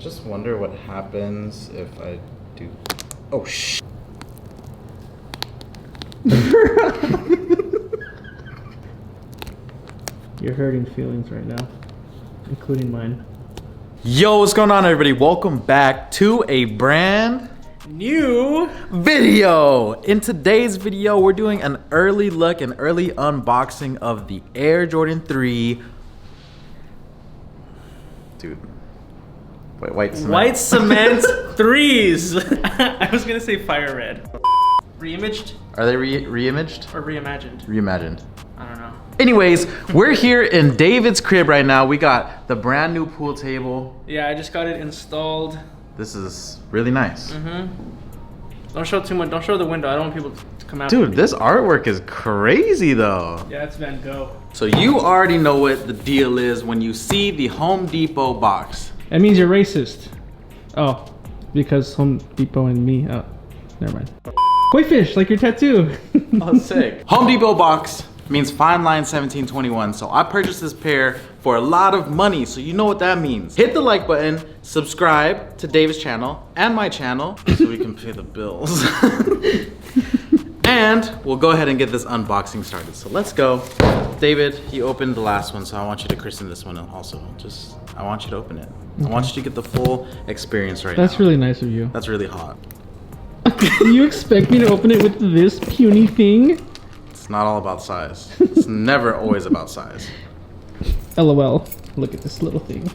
Just wonder what happens if I do. Oh sh. You're hurting feelings right now, including mine. Yo, what's going on, everybody? Welcome back to a brand new video. In today's video, we're doing an early look and early unboxing of the Air Jordan 3. Dude. Wait, white cement. White cement threes. I was gonna say fire red. Reimaged? Are they re-imaged? Or reimagined? Reimagined. I don't know. Anyways, we're here in David's crib right now. We got the brand new pool table. Yeah, I just got it installed. This is really nice. Don't show too much. Don't show the window. I don't want people to come out. Dude, this artwork is crazy though. Yeah, it's Van Gogh. So you already know what the deal is when you see the Home Depot box. That means you're racist. Oh, because Home Depot and me. Oh, never mind. Koi fish, like your tattoo. Oh, sick. Home Depot box means fine line 1721. So I purchased this pair for a lot of money. So you know what that means. Hit the like button, subscribe to David's channel and my channel so we can pay the bills. And we'll go ahead and get this unboxing started. So let's go. David, you opened the last one, so I want you to christen this one also. I want you to open it. I want you to get the full experience right now. That's really nice of you. That's really hot. You expect me to open it with this puny thing? It's not all about size. It's never always about size. LOL. Look at this little thing.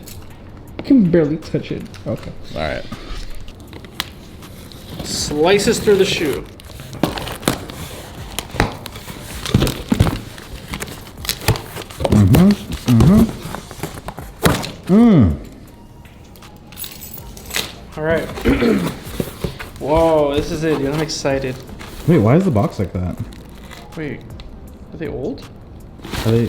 I can barely touch it. Okay. All right. Slices through the shoe. All right. Whoa, this is it, dude. I'm excited. Wait, why is the box like that? Wait, are they old? Are they?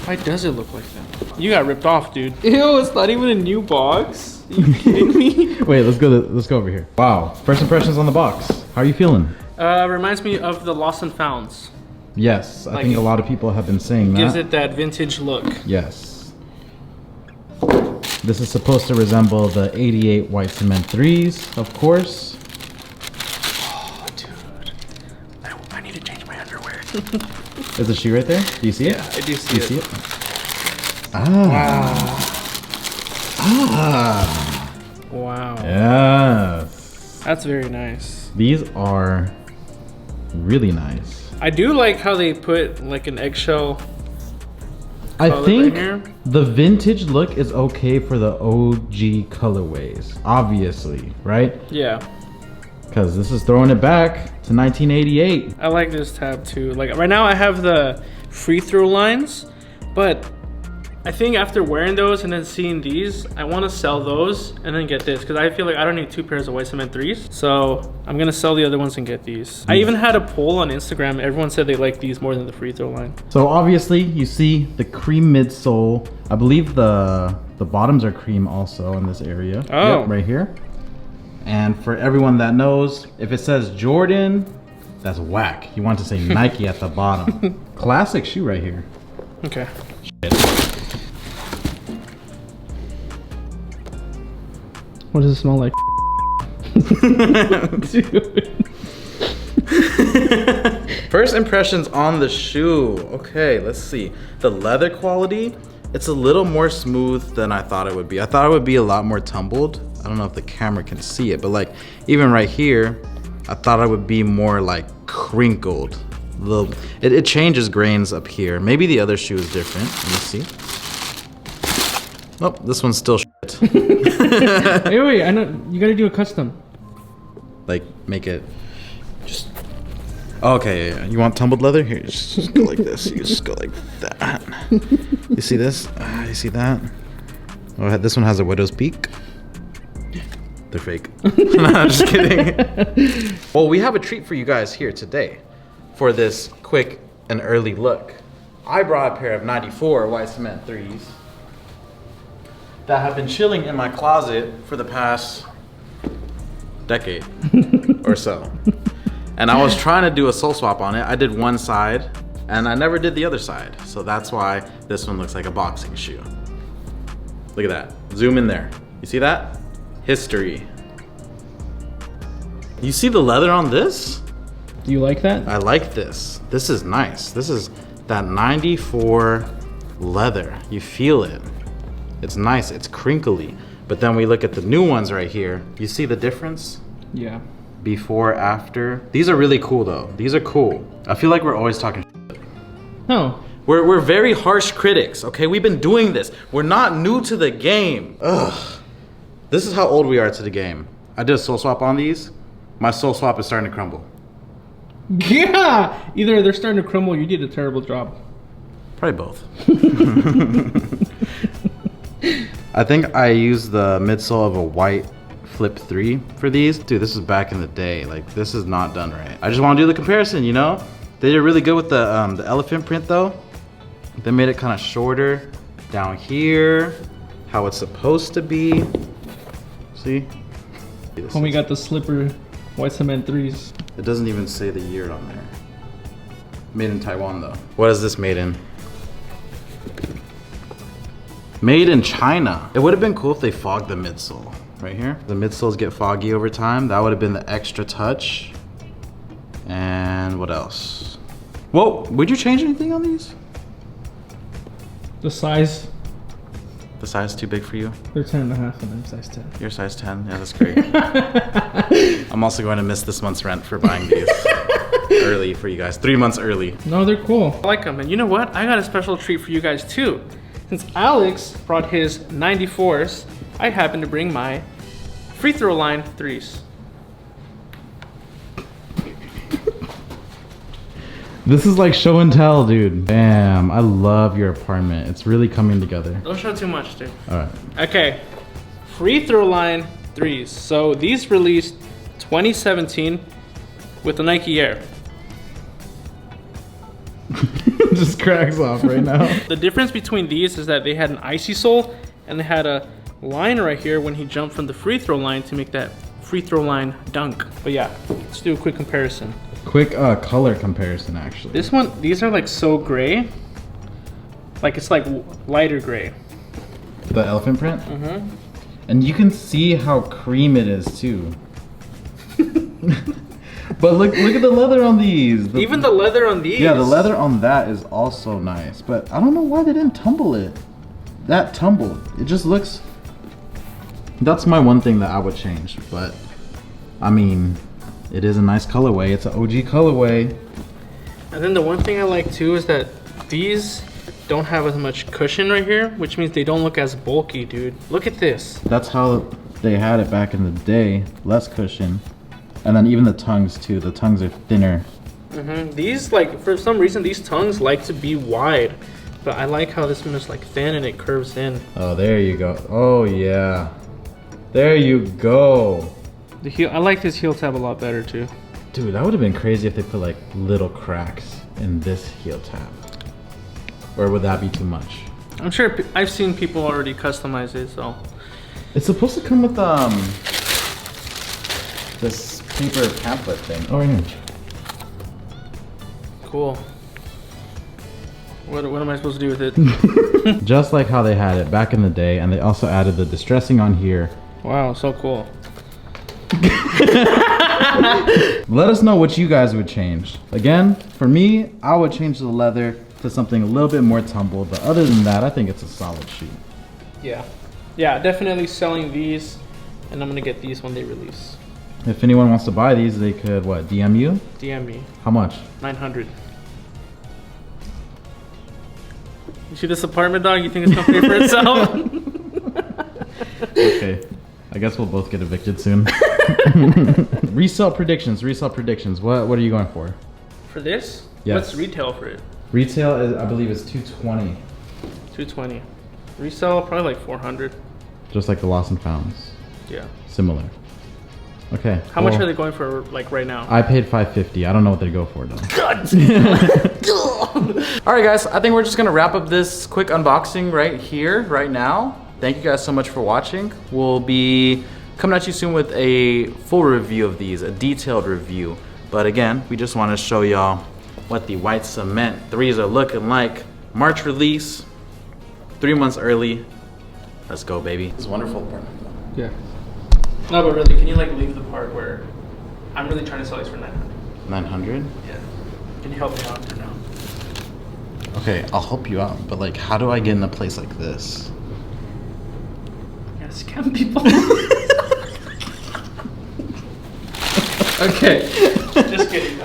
Why does it look like that? You got ripped off, dude. Ew, it's not even a new box. Are you kidding me? Wait, let's go over here. Wow, first impressions on the box. How are you feeling? Reminds me of the Lost and Founds. Yes, I Like, think a lot of people have been saying that. Gives it that vintage look. Yes. This is supposed to resemble the 88 white cement 3s, of course. Oh, dude. I need to change my underwear. Is the shoe right there? Do you see it? Yeah, I do see Do you it. see it? Ah. Ah. Wow. Yes. That's very nice. These are really nice. I do like how they put like an eggshell. I think right here. the vintage look is okay for the OG colorways, obviously, right? Yeah. Because this is throwing it back to 1988. I like this tab too. Like right now I have the free throw lines, but I think after wearing those and then seeing these, I want to sell those and then get this because I feel like I don't need two pairs of white cement 3s. So I'm going to sell the other ones and get these. I even had a poll on Instagram. Everyone said they like these more than the free throw line. So obviously you see the cream midsole. I believe the bottoms are cream also in this area. Oh. Yep, right here. And for everyone that knows, if it says Jordan, that's whack. You want to say Nike at the bottom. Classic shoe right here. Okay. What does it smell like? Dude. First impressions on the shoe. Okay, let's see. The leather quality, it's a little more smooth than I thought it would be. I thought it would be a lot more tumbled. I don't know if the camera can see it, but like even right here, I thought it would be more like crinkled. It changes grains up here. Maybe the other shoe is different. Let me see. Oh, this one's still shit. Wait, I know you gotta do a custom. Like make it just okay. Yeah. You want tumbled leather? Here, just go like this. You just go like that. You see this? You see that? Oh, this one has a widow's peak. They're fake. No, I'm just kidding. Well, we have a treat for you guys here today for this quick and early look. I brought a pair of 94 white cement 3s that have been chilling in my closet for the past decade or so. And I was trying to do a sole swap on it. I did one side and I never did the other side. So that's why this one looks like a boxing shoe. Look at that. Zoom in there. You see that? History. You see the leather on this? Do you like that? I like this. This is nice. This is that 94 leather. You feel it. It's nice. It's crinkly. But then we look at the new ones right here. You see the difference? Yeah. Before, after. These are really cool though. These are cool. I feel like we're always talking shit. No. We're very harsh critics, okay? We've been doing this. We're not new to the game. Ugh. This is how old we are to the game. I did a soul swap on these. My soul swap is starting to crumble. Yeah! Either they're starting to crumble or you did a terrible job. Probably both. I think I used the midsole of a white Flip 3 for these. Dude, this is back in the day. Like, this is not done right. I just want to do the comparison, you know? They did really good with the elephant print though. They made it kind of shorter down here, how it's supposed to be. See? When we got the slipper white cement 3s. It doesn't even say the year on there. Made in Taiwan though. What is this made in? Made in China. It would have been cool if they fogged the midsole right here. The midsoles get foggy over time. That would have been the extra touch. And what else? Whoa, would you change anything on these? The size. The size too big for you? They're 10.5 and I'm size 10. You're size 10? Yeah, that's great. I'm also going to miss this month's rent for buying these early for you guys. 3 months early. No, they're cool. I like them. And you know what? I got a special treat for you guys too. Since Alex brought his 94s, I happen to bring my free throw line 3s. This is like show and tell, dude. Damn, I love your apartment. It's really coming together. Don't show too much, dude. All right. Okay, free throw line 3s. So these released 2017 with the Nike Air. Just cracks off right now. The difference between these is that they had an icy sole and they had a line right here when he jumped from the free throw line to make that free throw line dunk. But yeah, let's do a quick comparison. Quick color comparison, actually. This one, these are like so gray. Like it's like lighter gray. The elephant print? Mm-hmm. And you can see how cream it is too. But look at the leather on these. Even the leather on these. Yeah, the leather on that is also nice. But I don't know why they didn't tumble it. That tumbled. It just looks... That's my one thing that I would change. But, I mean, it is a nice colorway. It's an OG colorway. And then the one thing I like too is that these don't have as much cushion right here, which means they don't look as bulky, dude. Look at this. That's how they had it back in the day. Less cushion. And then even the tongues too. The tongues are thinner. Mm-hmm. These, like, for some reason, these tongues like to be wide. But I like how this one is like thin and it curves in. Oh, there you go. Oh, yeah. There you go. The heel, I like this heel tab a lot better too. Dude, that would have been crazy if they put like little cracks in this heel tab. Or would that be too much? I'm sure I've seen people already customize it, so. It's supposed to come with this paper pamphlet thing. Oh, yeah. Cool. What am I supposed to do with it? Just like how they had it back in the day, and they also added the distressing on here. Wow, so cool. Let us know what you guys would change. Again, for me, I would change the leather to something a little bit more tumbled, but other than that, I think it's a solid shoe. Yeah. Yeah, definitely selling these, and I'm gonna get these when they release. If anyone wants to buy these, they could, what, DM you? DM me. How much? 900. You see this apartment, dog? You think it's gonna pay for itself? Okay. I guess we'll both get evicted soon. Resell predictions. What are you going for? For this? Yes. What's retail for it? Retail is, I believe, is 220. 220. Resell probably like 400. Just like the lost and founds. Yeah. Similar. Okay. How much are they going for like right now? I paid $550. I don't know what they go for though. God. All right, guys. I think we're just gonna wrap up this quick unboxing right here, right now. Thank you guys so much for watching. We'll be coming at you soon with a full review of these, a detailed review. But again, we just want to show y'all what the white cement 3s are looking like. March release, 3 months early. Let's go, baby. It's a wonderful apartment. Yeah. No, but really, can you like leave the part where I'm really trying to sell these for 900? 900? Yeah. Can you help me out or no? Okay, I'll help you out, but like, how do I get in a place like this? Yeah, scam people. Okay. Just kidding.